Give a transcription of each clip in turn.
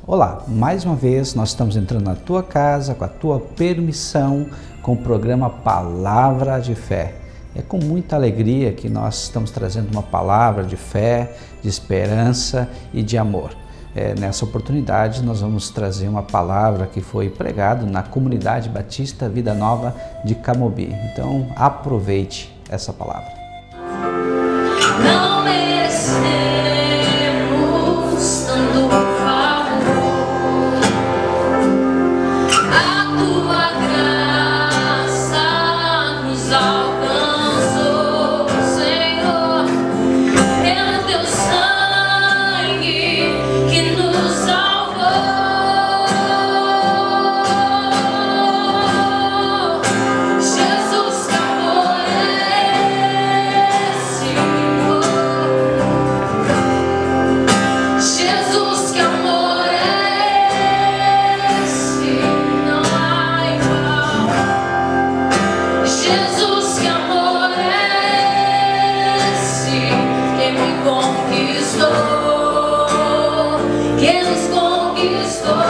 Olá, mais uma vez nós estamos entrando na tua casa com a tua permissão com o programa Palavra de Fé. É com muita alegria que nós estamos trazendo uma palavra de fé, de esperança e de amor. Nessa oportunidade nós vamos trazer uma palavra que foi pregada na Comunidade Batista Vida Nova de Camobi. Então aproveite essa palavra. Não merecemos tanto favor, a tua graça nos alcançou, Senhor, pelo teu sangue que nos salvou. Jesus, que amor é esse? Jesus, que amor é esse? Não há igual. Jesus, que amor é esse? Que me conquistou, que nos conquistou.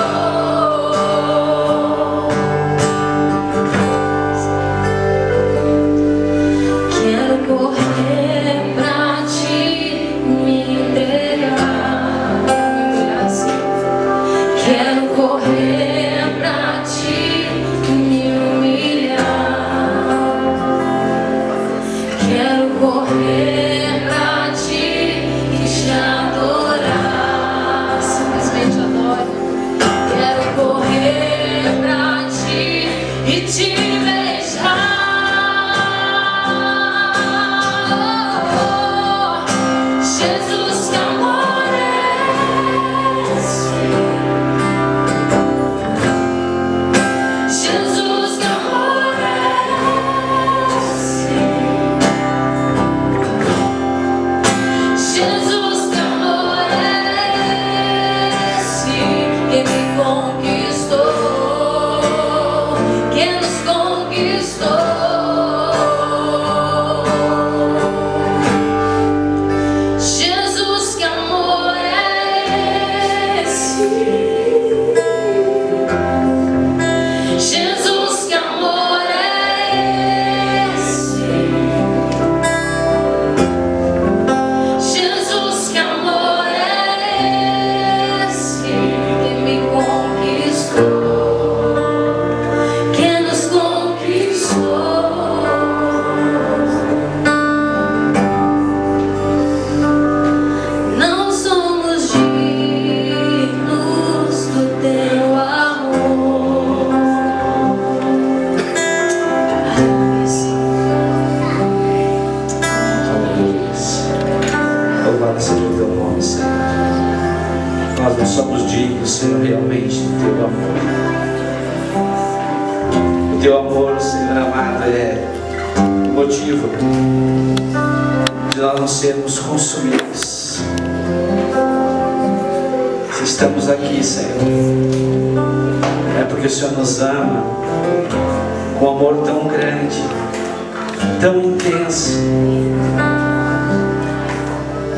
Quero correr pra ti, me entregar, quero correr pra ti, me humilhar, quero correr pra ti e te adorar, simplesmente adoro. Quero correr pra ti e te beijar. Jesus, que amor é esse? Jesus, que amor é esse? Jesus, que amor é esse? Que me conquistou, que nos conquistou. Jesus, que amor é esse? Jesus, que amor é esse? Jesus, que amor é esse? Que me conquistou, que nos conquistou. Não somos dignos do teu amor. Louvado seja o teu nome, Senhor. Nós não somos dignos, Senhor, realmente do teu amor. O teu amor, Senhor amado, é o motivo de nós não sermos consumidos. Se estamos aqui, Senhor, é porque o Senhor nos ama com um amor tão grande, tão intenso,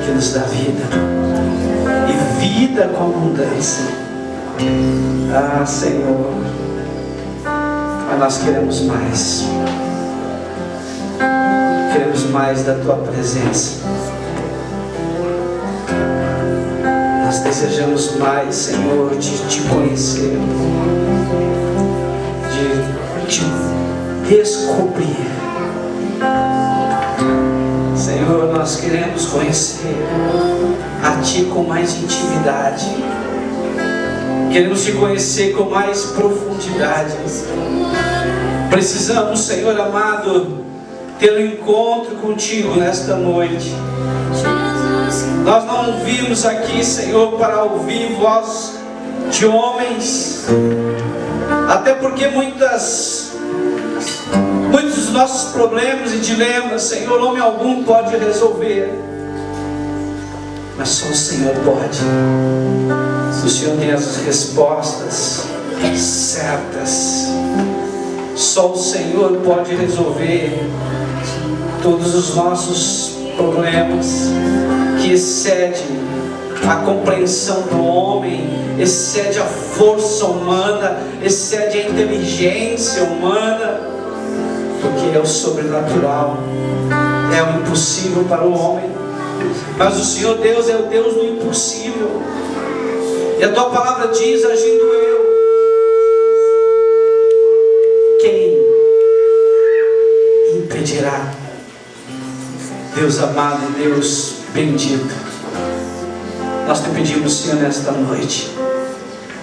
que nos dá vida, e vida com abundância. Ah, Senhor, mas nós queremos mais. Queremos mais da Tua presença. Nós desejamos mais, Senhor, de Te conhecer, de Te descobrir. Senhor, nós queremos conhecer a Ti com mais intimidade. Queremos Te conhecer com mais profundidade. Precisamos, Senhor amado, ter um encontro contigo nesta noite. Nós não vimos aqui, Senhor, para ouvir voz de homens, até porque muitos dos nossos problemas e dilemas, Senhor, homem algum pode resolver, mas só o Senhor pode. O Senhor tem as respostas certas. Só o Senhor pode resolver todos os nossos problemas, que excede a compreensão do homem excede a força humana, excede a inteligência humana, porque é o sobrenatural, é o impossível para o homem. Mas o Senhor Deus é o Deus do impossível. E a tua palavra diz: agindo eu, quem impedirá? Deus amado, Deus bendito, nós te pedimos, Senhor, nesta noite,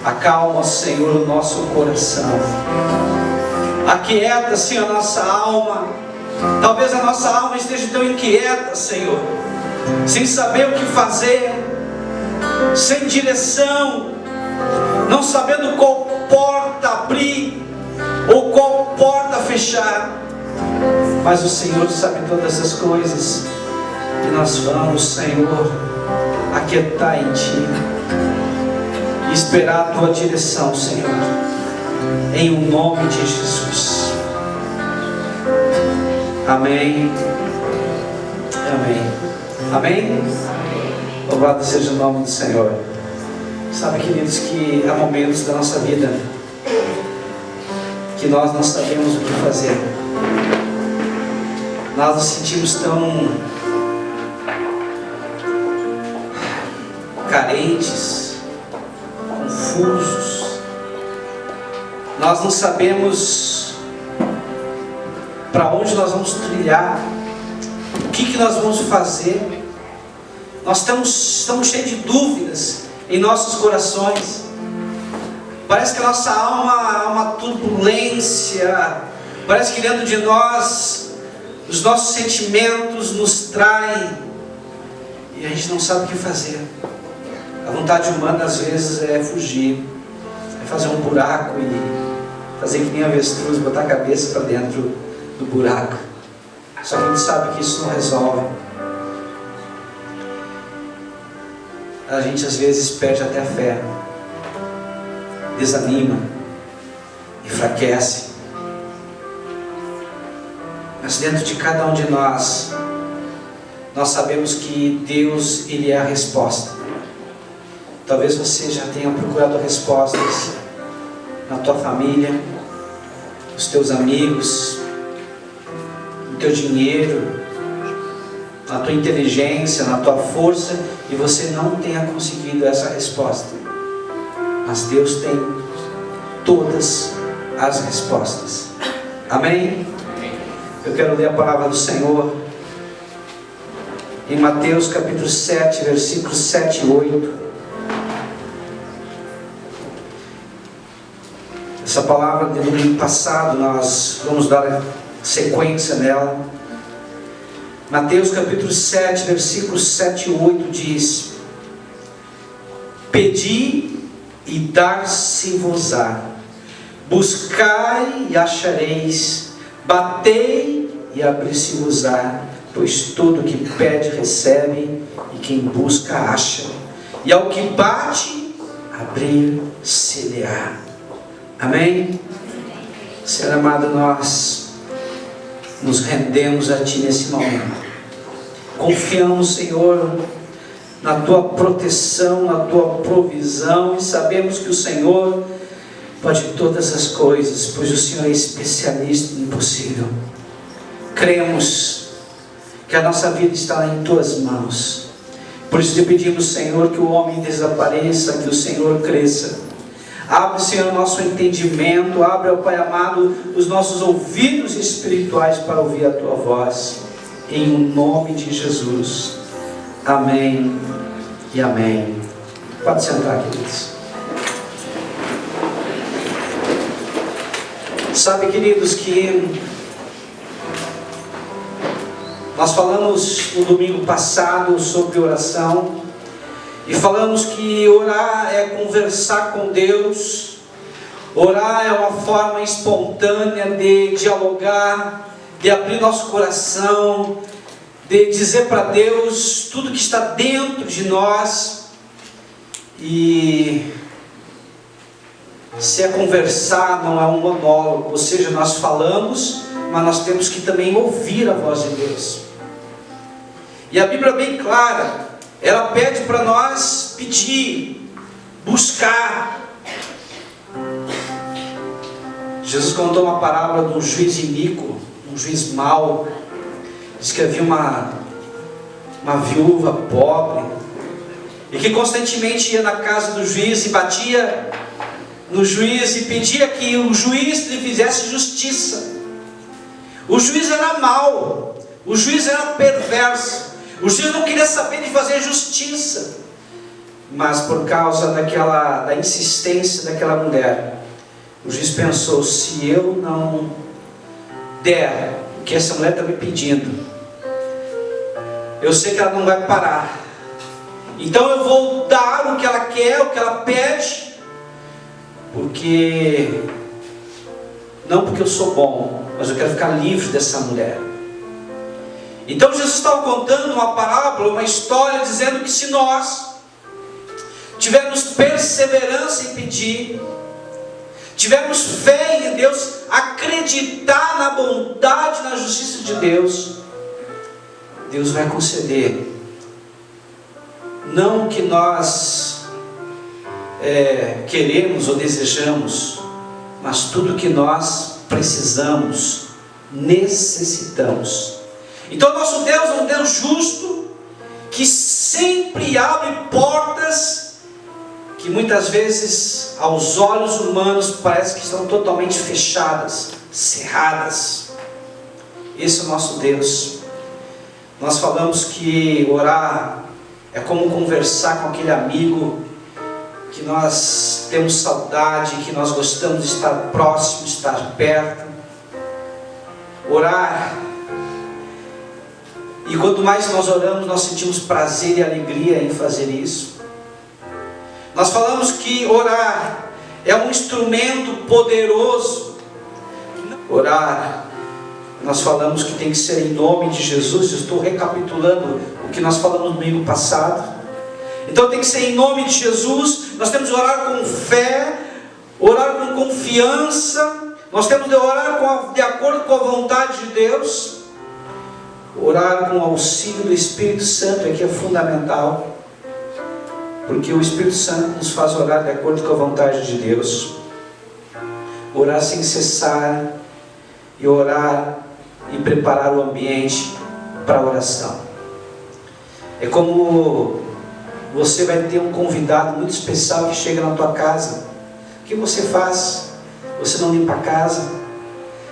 acalma, Senhor, o nosso coração, aquieta, Senhor, a nossa alma. Talvez a nossa alma esteja tão inquieta, Senhor, sem saber o que fazer, sem direção, não sabendo qual porta abrir ou qual porta fechar. Mas o Senhor sabe todas as coisas, e nós vamos, Senhor, aquietar em Ti e esperar a Tua direção, Senhor, em o nome de Jesus. Amém. Amém. Amém. Louvado seja o nome do Senhor. Sabe, queridos, que há momentos da nossa vida que nós não sabemos o que fazer. Nós nos sentimos tão carentes, confusos. Nós não sabemos para onde nós vamos trilhar, o que nós vamos fazer. Nós estamos cheios de dúvidas em nossos corações. Parece que a nossa alma há uma turbulência. Parece que dentro de nós os nossos sentimentos nos traem e a gente não sabe o que fazer. A vontade humana às vezes é fugir, é fazer um buraco e fazer que nem avestruz, botar a cabeça para dentro do buraco. Só que a gente sabe que isso não resolve. A gente às vezes perde até a fé, desanima, enfraquece. Mas dentro de cada um de nós sabemos que Deus, Ele é a resposta. Talvez você já tenha procurado respostas na tua família, nos teus amigos, no teu dinheiro, na tua inteligência, na tua força, e você não tenha conseguido essa resposta. Mas Deus tem todas as respostas. Amém? Eu quero ler a palavra do Senhor em Mateus capítulo 7, versículos 7 e 8. Essa palavra do domingo passado, nós vamos dar sequência nela. Mateus capítulo 7, versículos 7 e 8 diz: pedi e dar-se-vos-á, buscai e achareis, batei e abrir-se-vos-á, pois todo que pede recebe, e quem busca acha, e ao que bate abrir-se-lhe-á. Amém? Senhor amado, nós nos rendemos a Ti nesse momento. Confiamos, Senhor, na Tua proteção, na Tua provisão, e sabemos que o Senhor pode todas as coisas, pois o Senhor é especialista no impossível. Cremos que a nossa vida está em Tuas mãos. Por isso te pedimos, Senhor, que o homem desapareça, que o Senhor cresça. Abre, Senhor, nosso entendimento, abre, ó Pai amado, os nossos ouvidos espirituais para ouvir a Tua voz, em o nome de Jesus. Amém e amém. Pode sentar, queridos. Sabe, queridos, que nós falamos no domingo passado sobre oração, e falamos que orar é conversar com Deus, orar é uma forma espontânea de dialogar, de abrir nosso coração, de dizer para Deus tudo que está dentro de nós. E se é conversar, não é um monólogo, ou seja, nós falamos, mas nós temos que também ouvir a voz de Deus. E a Bíblia é bem clara, ela pede para nós pedir, buscar. Jesus contou uma parábola de um juiz iníquo, um juiz mau. Diz que havia uma viúva pobre e que constantemente ia na casa do juiz e batia no juiz e pedia que o juiz lhe fizesse justiça. O juiz era mau, o juiz era perverso, o juiz não queria saber de fazer justiça, mas por causa da insistência daquela mulher, o juiz pensou: se eu não der o que essa mulher está me pedindo, eu sei que ela não vai parar, então eu vou dar o que ela quer, o que ela pede, não porque eu sou bom, mas eu quero ficar livre dessa mulher. Então Jesus estava contando uma parábola, uma história, dizendo que se nós tivermos perseverança em pedir, tivermos fé em Deus, acreditar na bondade e na justiça de Deus, Deus vai conceder não o que nós queremos ou desejamos, mas tudo o que nós precisamos, necessitamos. Então nosso Deus é um Deus justo, que sempre abre portas que muitas vezes aos olhos humanos parece que estão totalmente fechadas, cerradas. Esse é o nosso Deus. Nós falamos que orar é como conversar com aquele amigo que nós temos saudade, que nós gostamos de estar próximo, de estar perto. Orar, e quanto mais nós oramos, nós sentimos prazer e alegria em fazer isso. Nós falamos que orar é um instrumento poderoso. Orar, nós falamos que tem que ser em nome de Jesus. Eu estou recapitulando o que nós falamos no domingo passado. Então tem que ser em nome de Jesus. Nós temos que orar com fé, orar com confiança. Nós temos de orar de acordo com a vontade de Deus. Orar com o auxílio do Espírito Santo aqui é fundamental, porque o Espírito Santo nos faz orar de acordo com a vontade de Deus. Orar sem cessar, e orar e preparar o ambiente para a oração. É como você vai ter um convidado muito especial que chega na tua casa. O que você faz? Você não limpa a casa,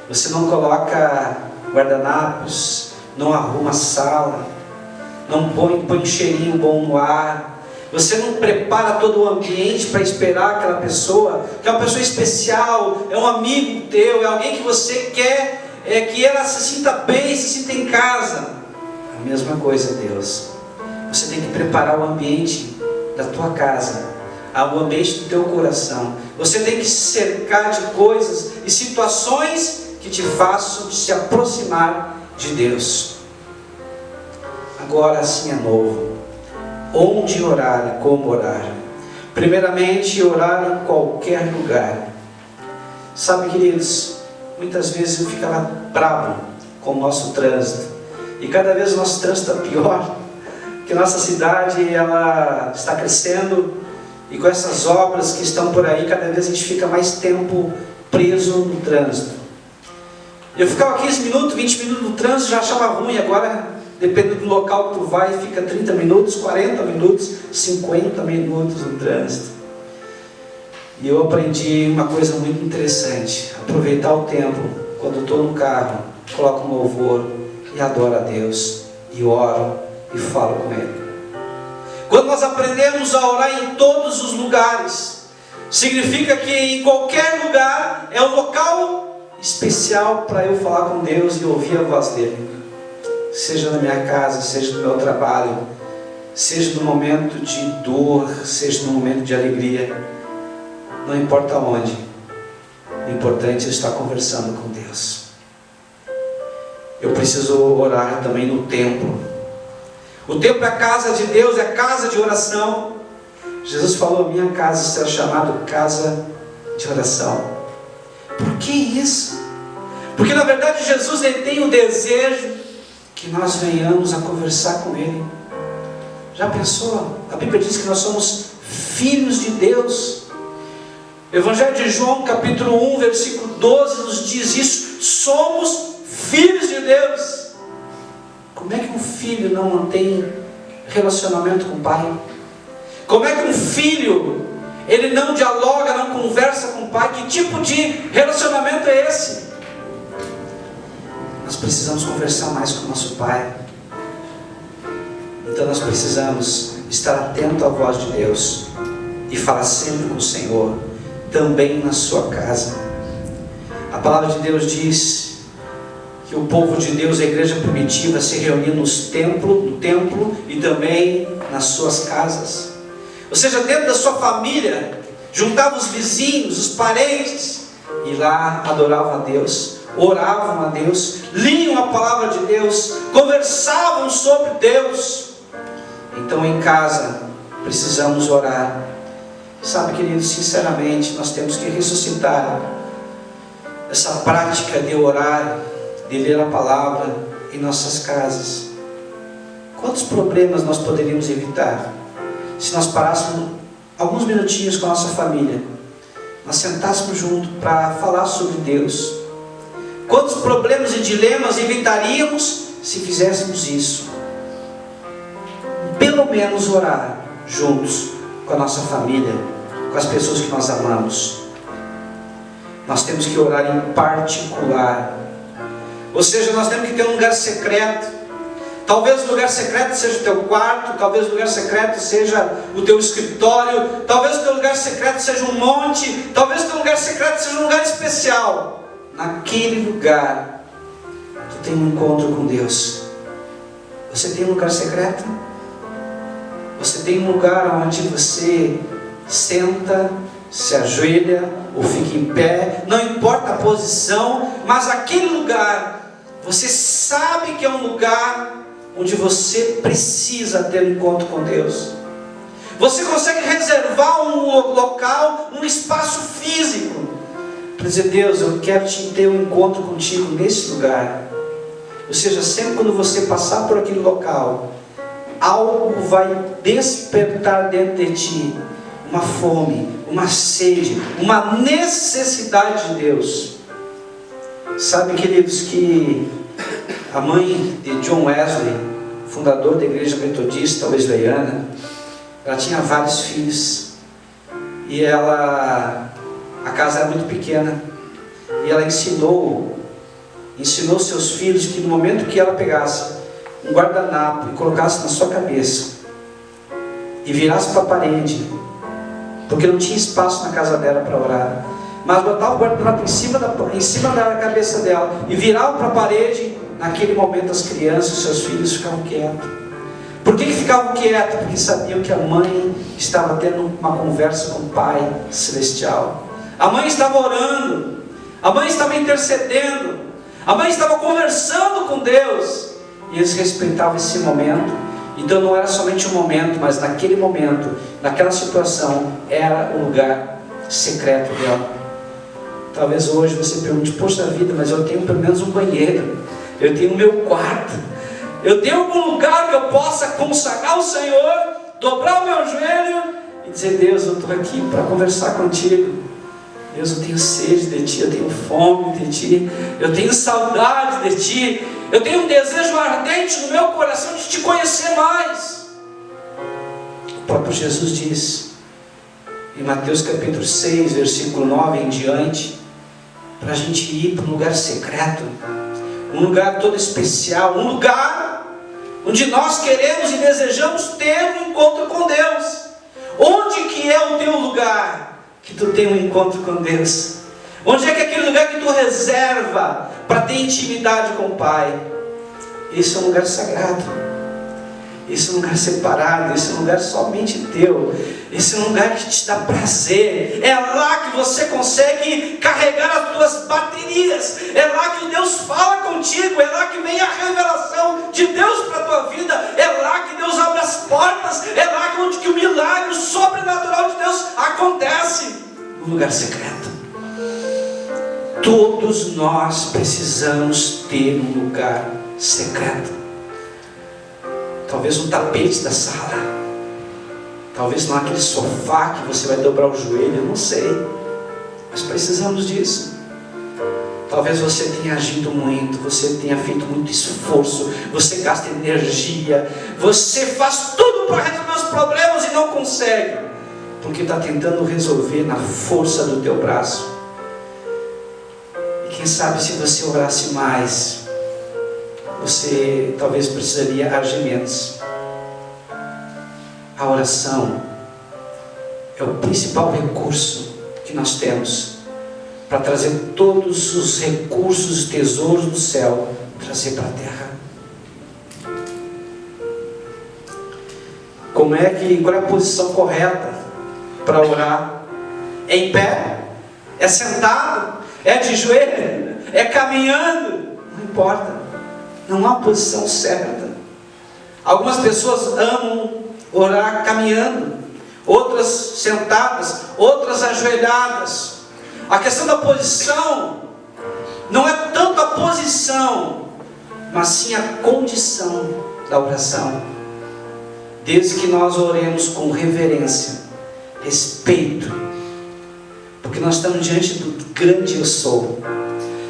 você não coloca guardanapos, não arruma a sala, não põe cheirinho bom no ar, você não prepara todo o ambiente para esperar aquela pessoa, que é uma pessoa especial, é um amigo teu, é alguém que você quer que ela se sinta bem, se sinta em casa. A mesma coisa, Deus. Você tem que preparar o ambiente da tua casa, o ambiente do teu coração. Você tem que se cercar de coisas e situações que te façam se aproximar de Deus. Agora assim é novo. Onde orar e como orar? Primeiramente, orar em qualquer lugar. Sabe, queridos, muitas vezes eu ficava bravo com o nosso trânsito. E cada vez o nosso trânsito está pior, que nossa cidade ela está crescendo, e com essas obras que estão por aí, cada vez a gente fica mais tempo preso no trânsito. Eu ficava 15 minutos, 20 minutos no trânsito, já achava ruim. Agora, dependendo do local que tu vai, fica 30 minutos, 40 minutos, 50 minutos no trânsito. E eu aprendi uma coisa muito interessante: aproveitar o tempo. Quando eu estou no carro, coloco um louvor e adoro a Deus, e oro e falo com Ele. Quando nós aprendemos a orar em todos os lugares, significa que em qualquer lugar é um local especial para eu falar com Deus e ouvir a voz dEle. Seja na minha casa, seja no meu trabalho, seja no momento de dor, seja no momento de alegria, não importa onde, o importante é estar conversando com Deus. Eu preciso orar também no templo. O templo é a casa de Deus, é a casa de oração. Jesus falou: minha casa será chamada casa de oração. Por que isso? Porque na verdade Jesus ele tem o desejo que nós venhamos a conversar com Ele. Já pensou? A Bíblia diz que nós somos filhos de Deus. O Evangelho de João, capítulo 1, versículo 12, nos diz isso: somos filhos de Deus. Como é que um filho não mantém relacionamento com o pai? Como é que um filho, ele não dialoga, não conversa com o pai? Que tipo de relacionamento é esse? Nós precisamos conversar mais com o nosso pai. Então nós precisamos estar atento à voz de Deus e falar sempre com o Senhor, também na sua casa. A palavra de Deus diz que o povo de Deus, a igreja primitiva, se reunia no templo e também nas suas casas. Ou seja, dentro da sua família, juntava os vizinhos, os parentes, e lá adoravam a Deus, oravam a Deus, liam a palavra de Deus, conversavam sobre Deus. Então em casa precisamos orar. Sabe, queridos, sinceramente nós temos que ressuscitar essa prática de orar, de ler a palavra em nossas casas. Quantos problemas nós poderíamos evitar se nós parássemos alguns minutinhos com a nossa família, nós sentássemos junto para falar sobre Deus? Quantos problemas e dilemas evitaríamos se fizéssemos isso? Pelo menos orar juntos com a nossa família, com as pessoas que nós amamos. Nós temos que orar em particular. Ou seja, nós temos que ter um lugar secreto. Talvez o lugar secreto seja o teu quarto, talvez o lugar secreto seja o teu escritório, talvez o teu lugar secreto seja um monte, talvez o teu lugar secreto seja um lugar especial. Naquele lugar, tu tem um encontro com Deus. Você tem um lugar secreto? Você tem um lugar onde você senta, se ajoelha ou fica em pé, não importa a posição, mas aquele lugar, você sabe que é um lugar onde você precisa ter um encontro com Deus. Você consegue reservar um local, um espaço físico, para dizer: Deus, eu quero ter um encontro contigo nesse lugar. Ou seja, sempre quando você passar por aquele local, algo vai despertar dentro de ti, uma fome, uma sede, uma necessidade de Deus. Sabe, queridos, que a mãe de John Wesley, fundador da igreja metodista wesleyana, ela tinha vários filhos, e a casa era muito pequena, e ela ensinou seus filhos que no momento que ela pegasse um guardanapo e colocasse na sua cabeça e virasse para a parede, porque não tinha espaço na casa dela para orar, mas botava o guardanapo em cima da cabeça dela e virava para a parede, naquele momento as crianças, os seus filhos ficavam quietos. Por que ficavam quietos? Porque sabiam que a mãe estava tendo uma conversa com o Pai Celestial. A mãe estava orando, a mãe estava intercedendo, a mãe estava conversando com Deus, e eles respeitavam esse momento. Então não era somente um momento, mas naquele momento, naquela situação, era o lugar secreto dela. Talvez hoje você pergunte: poxa vida, mas eu tenho pelo menos um banheiro, eu tenho o meu quarto, eu tenho algum lugar que eu possa consagrar ao Senhor, dobrar o meu joelho e dizer: Deus, eu estou aqui para conversar contigo. Deus, eu tenho sede de Ti, eu tenho fome de Ti, eu tenho saudade de Ti, eu tenho um desejo ardente no meu coração de Te conhecer mais. O próprio Jesus diz em Mateus capítulo 6, versículo 9 em diante, para a gente ir para um lugar secreto, um lugar todo especial, um lugar onde nós queremos e desejamos ter um encontro com Deus. Onde que é o teu lugar que tu tem um encontro com Deus? Onde é que é aquele lugar que tu reserva para ter intimidade com o Pai? Esse é um lugar sagrado, esse é um lugar separado, esse é um lugar somente teu, esse é um lugar que te dá prazer. É lá que você consegue carregar as tuas baterias, é lá que Deus fala contigo, é lá que vem a revelação de Deus para a tua vida, é lá que Deus abre as portas, é lá que o milagre, o sobrenatural de Deus acontece. Um lugar secreto. Todos nós precisamos ter um lugar secreto. Talvez um tapete da sala, Talvez não aquele sofá que você vai dobrar o joelho, eu não sei. Mas precisamos disso. Talvez você tenha agido muito, você tenha feito muito esforço, você gasta energia, você faz tudo para resolver os problemas e não consegue, porque está tentando resolver na força do teu braço. E quem sabe se você orasse mais, você talvez precisaria agir menos. A oração é o principal recurso que nós temos para trazer todos os recursos, tesouros do céu, trazer para a terra. Qual é a posição correta para orar? É em pé? É sentado? É de joelho? É caminhando? Não importa. Não há posição certa. Algumas pessoas amam orar caminhando, outras sentadas, outras ajoelhadas. A questão da posição não é tanto a posição, mas sim a condição da oração. Desde que nós oremos com reverência, respeito, porque nós estamos diante do grande eu sou.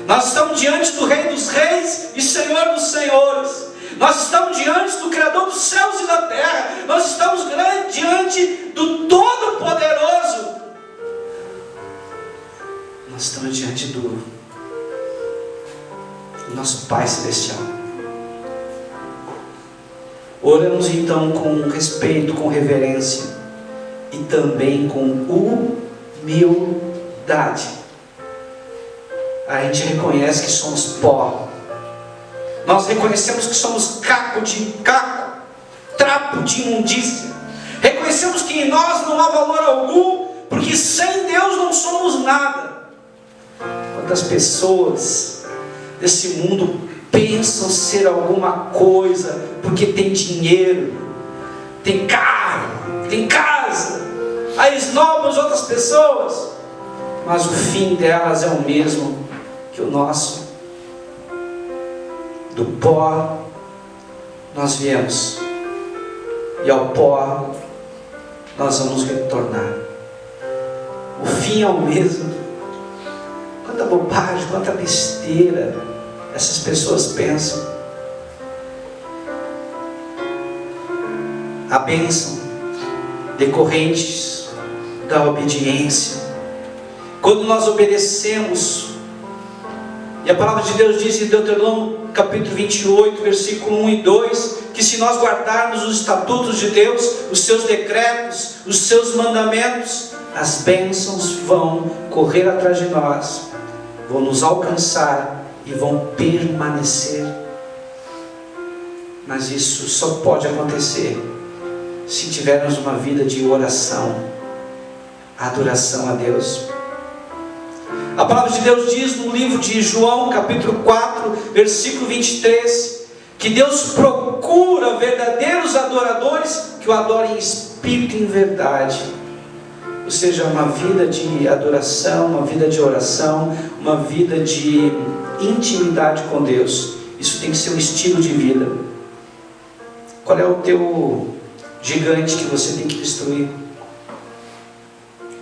Nós estamos diante do Rei dos Reis e Senhor dos Senhores. Nós estamos diante do Criador dos céus e da terra. Nós estamos diante do Todo-Poderoso. Nós estamos diante do nosso Pai Celestial. Oramos então com respeito, com reverência e também com humildade. A gente reconhece que somos pó. Nós reconhecemos que somos caco, trapo de imundícia. Reconhecemos que em nós não há valor algum, porque sem Deus não somos nada. Quantas pessoas desse mundo pensam ser alguma coisa porque tem dinheiro, tem carro, tem casa, aí esnobam as outras pessoas, mas o fim delas é o mesmo que o nosso. Do pó nós viemos, e ao pó nós vamos retornar. O fim é o mesmo. Quanta bobagem, quanta besteira essas pessoas pensam. A bênção decorrentes da obediência, quando nós obedecemos, e a palavra de Deus diz em Deuteronômio capítulo 28, versículo 1 e 2, que se nós guardarmos os estatutos de Deus, os seus decretos, os seus mandamentos, as bênçãos vão correr atrás de nós, vão nos alcançar e vão permanecer. Mas isso só pode acontecer se tivermos uma vida de oração, adoração a Deus. A palavra de Deus diz no livro de João, capítulo 4, versículo 23, que Deus procura verdadeiros adoradores que o adorem em espírito e em verdade. Ou seja, uma vida de adoração, uma vida de oração, uma vida de intimidade com Deus. Isso tem que ser um estilo de vida. Qual é o teu gigante que você tem que destruir?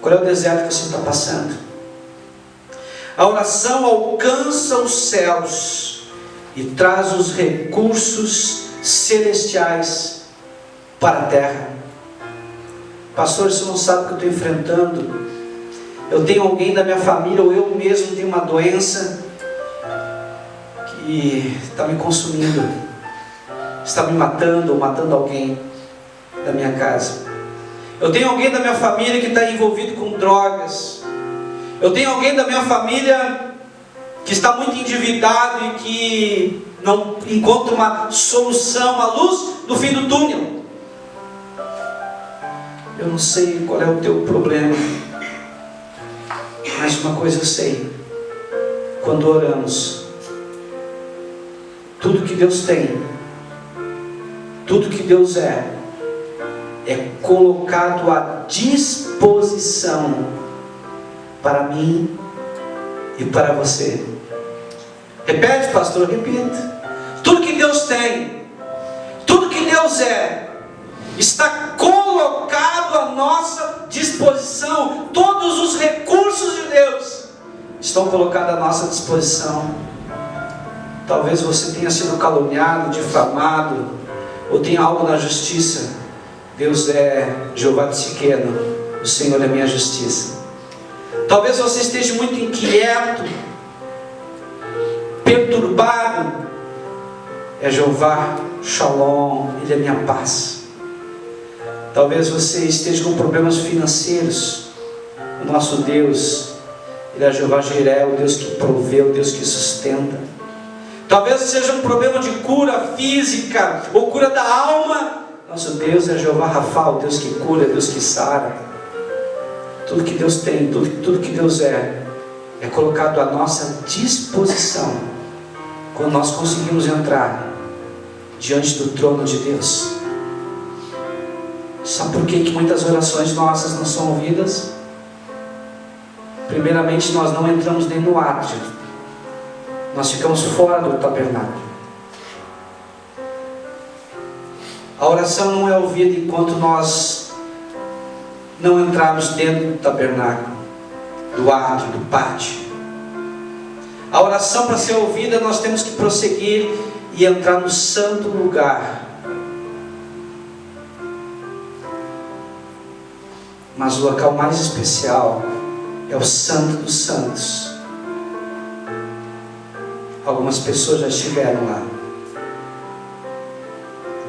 Qual é o deserto que você está passando? A oração alcança os céus e traz os recursos celestiais para a terra. Pastor, você não sabe o que eu estou enfrentando. Eu tenho alguém da minha família, ou eu mesmo tenho uma doença que está me consumindo, está me matando, ou matando alguém da minha casa. Eu tenho alguém da minha família que está envolvido com drogas. Eu tenho alguém da minha família que está muito endividado e que não encontra uma solução, uma luz no fim do túnel. Eu não sei qual é o teu problema, mas uma coisa eu sei: quando oramos, tudo que Deus tem, tudo que Deus é colocado à disposição para mim e para você. Repete, pastor, repita. Tudo que Deus tem, tudo que Deus é está colocado à nossa disposição. Todos os recursos de Deus estão colocados à nossa disposição. Talvez você tenha sido caluniado, difamado, ou tenha algo na justiça. Deus é Jeová Tsidkenu, o Senhor é minha justiça. Talvez você esteja muito inquieto, perturbado. É Jeová Shalom, Ele é minha paz. Talvez você esteja com problemas financeiros. O nosso Deus, Ele é Jeová Jireh, o Deus que provê, o Deus que sustenta. Talvez seja um problema de cura física ou cura da alma. Nosso Deus é Jeová Rafa, o Deus que cura, o Deus que sara. Tudo que Deus tem, tudo que Deus é colocado à nossa disposição quando nós conseguimos entrar diante do trono de Deus. Sabe por que muitas orações nossas não são ouvidas? Primeiramente, nós não entramos nem no átrio. Nós ficamos fora do tabernáculo. A oração não é ouvida enquanto nós não entrarmos dentro do tabernáculo, do átrio, do pátio. A oração, para ser ouvida, nós temos que prosseguir e entrar no santo lugar. Mas o local mais especial é o Santo dos Santos. Algumas pessoas já estiveram lá.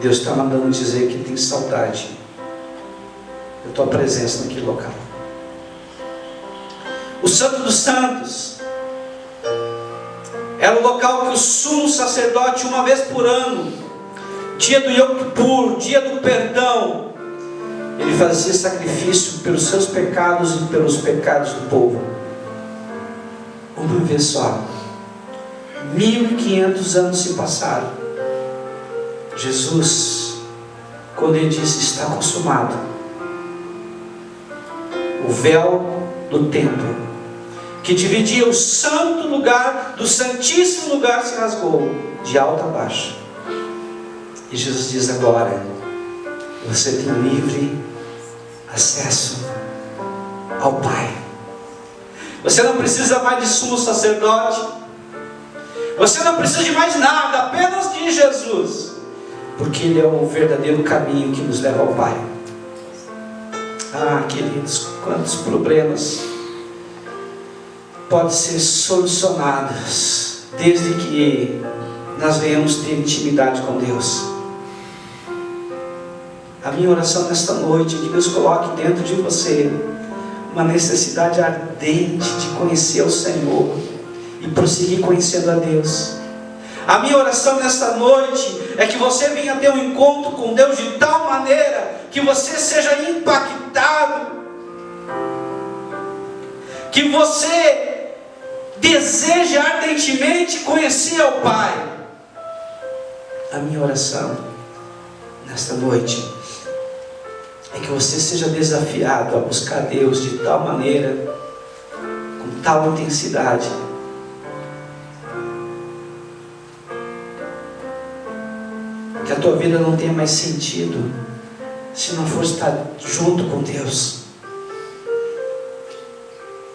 Deus está mandando dizer que tem saudade da tua presença naquele local. O Santo dos Santos era o local que o sumo sacerdote, uma vez por ano, dia do Yom Kippur, dia do perdão, ele fazia sacrifício pelos seus pecados e pelos pecados do povo. Uma vez só. 1500 anos se passaram. Jesus, quando ele disse está consumado, o véu do templo, que dividia o santo lugar do santíssimo lugar, se rasgou de alto a baixo. E Jesus diz agora: você tem livre acesso ao Pai. Você não precisa mais de sumo sacerdote. Você não precisa de mais nada, apenas de Jesus, porque Ele é o verdadeiro caminho que nos leva ao Pai. Ah, queridos, quantos problemas podem ser solucionados desde que nós venhamos ter intimidade com Deus. A minha oração nesta noite é que Deus coloque dentro de você uma necessidade ardente de conhecer o Senhor e prosseguir conhecendo a Deus. A minha oração nesta noite é que você venha ter um encontro com Deus de tal maneira que você seja impactado, que você deseje ardentemente conhecer ao Pai. A minha oração nesta noite é que você seja desafiado a buscar Deus de tal maneira, com tal intensidade, que a tua vida não tenha mais sentido se não for estar junto com Deus.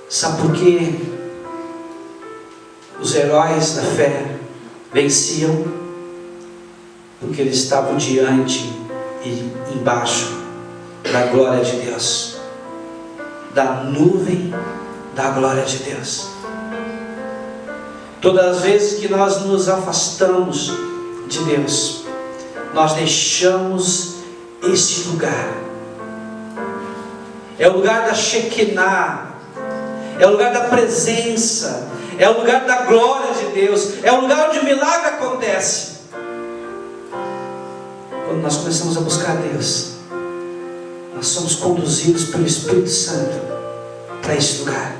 Sabe por quê? Os heróis da fé venciam porque eles estavam diante e embaixo da glória de Deus, da nuvem da glória de Deus. Todas as vezes que nós nos afastamos de Deus, nós deixamos este lugar. É o lugar da Shekinah, é o lugar da presença, é o lugar da glória de Deus, é o lugar onde o milagre acontece. Quando nós começamos a buscar Deus, nós somos conduzidos pelo Espírito Santo para esse lugar.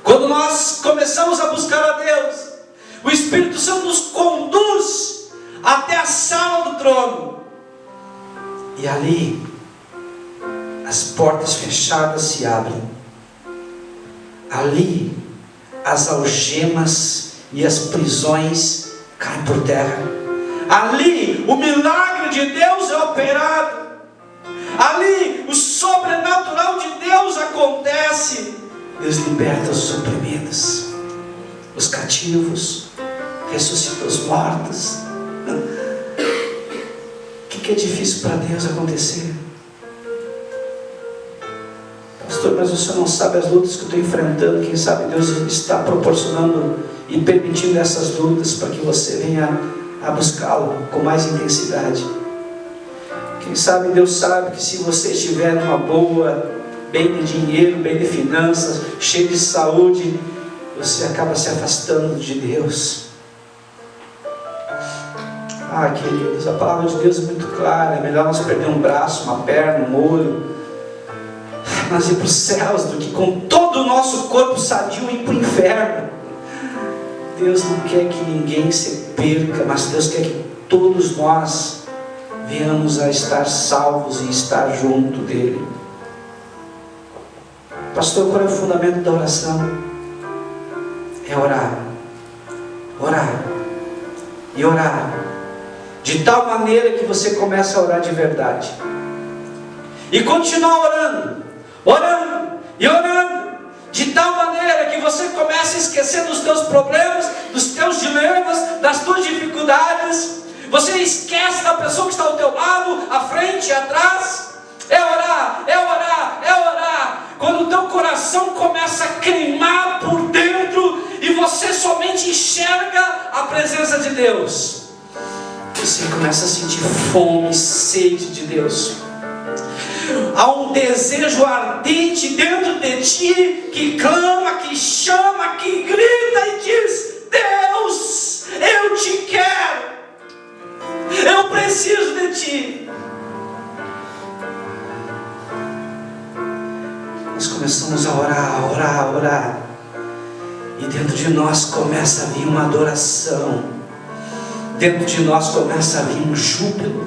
Quando nós começamos a buscar a Deus, o Espírito Santo nos conduz até a sala do trono. E ali, as portas fechadas se abrem. Ali, as algemas e as prisões caem por terra. Ali o milagre de Deus é operado. Ali o sobrenatural de Deus acontece. Deus liberta os oprimidos, os cativos, ressuscita os mortos. O que é difícil para Deus acontecer? Pastor, mas o senhor não sabe as lutas que eu estou enfrentando. Quem sabe Deus está proporcionando e permitindo essas lutas para que você venha a buscá-lo com mais intensidade. Quem sabe Deus sabe que se você estiver numa boa, bem de dinheiro, bem de finanças, cheio de saúde, você acaba se afastando de Deus. Ah, queridos, a palavra de Deus é muito clara. É melhor nós perder um braço, uma perna, um olho, mas ir para os céus, do que com todo o nosso corpo sadio ir para o inferno. Deus não quer que ninguém se perca, mas Deus quer que todos nós venhamos a estar salvos e estar junto dele. Pastor, qual é o fundamento da oração? É orar, orar e orar, de tal maneira que você começa a orar de verdade, e continuar orando, orando e orando, de tal maneira que você começa a esquecer dos teus problemas, dos teus dilemas, das tuas dificuldades. Você esquece da pessoa que está ao teu lado, à frente e atrás. É orar, é orar, é orar. Quando o teu coração começa a queimar por dentro e você somente enxerga a presença de Deus, você começa a sentir fome, sede de Deus. Há um desejo ardente dentro de ti que clama, que chama, que grita e diz: Deus, eu te quero, eu preciso de ti. Nós começamos a orar, orar, orar, e dentro de nós começa a vir uma adoração, dentro de nós começa a vir um júbilo,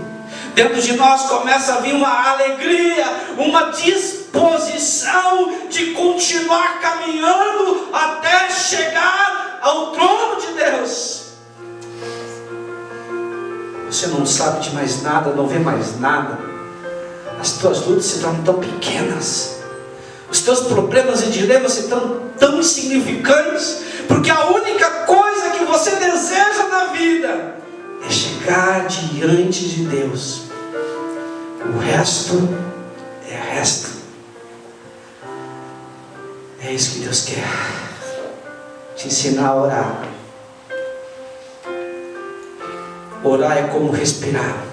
dentro de nós começa a vir uma alegria, uma disposição de continuar caminhando até chegar ao trono de Deus. Você não sabe de mais nada, não vê mais nada, as tuas lutas se tornam tão pequenas, os teus problemas e dilemas se tornam tão insignificantes, porque a única coisa que você deseja na vida é chegar diante de Deus. O resto é resto. É isso que Deus quer te ensinar a orar. Orar é como respirar.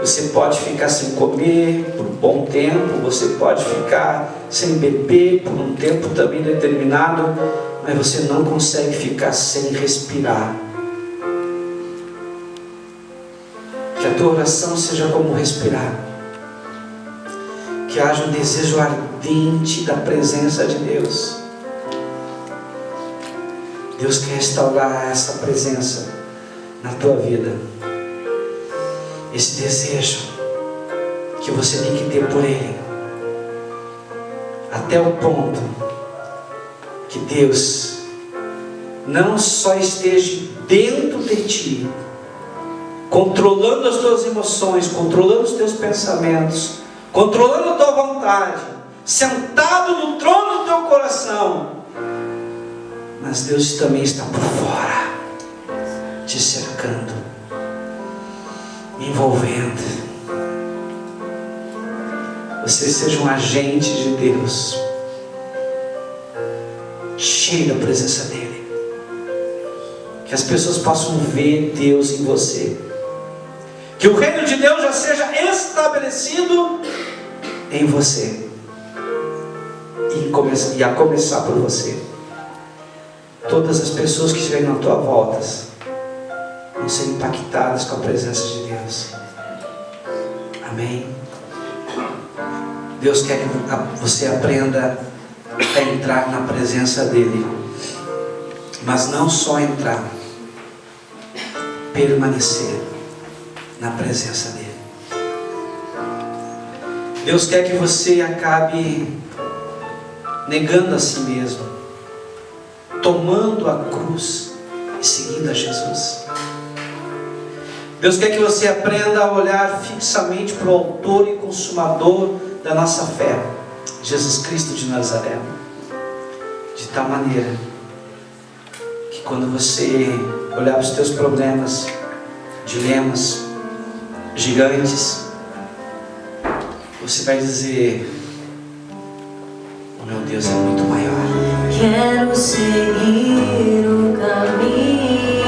Você pode ficar sem comer por um bom tempo, você pode ficar sem beber por um tempo também determinado, mas você não consegue ficar sem respirar. Que a tua oração seja como respirar. Que haja um desejo ardente da presença de Deus. Deus quer restaurar essa presença na tua vida. Esse desejo que você tem que ter por Ele, até o ponto que Deus não só esteja dentro de ti, controlando as tuas emoções, controlando os teus pensamentos, controlando a tua vontade, sentado no trono do teu coração, mas Deus também está por fora, te cercando, envolvendo. Você seja um agente de Deus, cheio da presença dEle, que as pessoas possam ver Deus em você, que o reino de Deus já seja estabelecido em você, e a começar por você. Todas as pessoas que estiverem na tua volta vão ser impactadas com a presença de Deus. Amém? Deus quer que você aprenda a entrar na presença dEle, mas não só entrar, permanecer na presença dEle. Deus quer que você acabe negando a si mesmo, tomando a cruz e seguindo a Jesus. Deus quer que você aprenda a olhar fixamente para o autor e consumador da nossa fé, Jesus Cristo de Nazaré. De tal maneira que quando você olhar para os teus problemas, dilemas, gigantes, você vai dizer: o meu Deus é muito maior. Quero seguir o caminho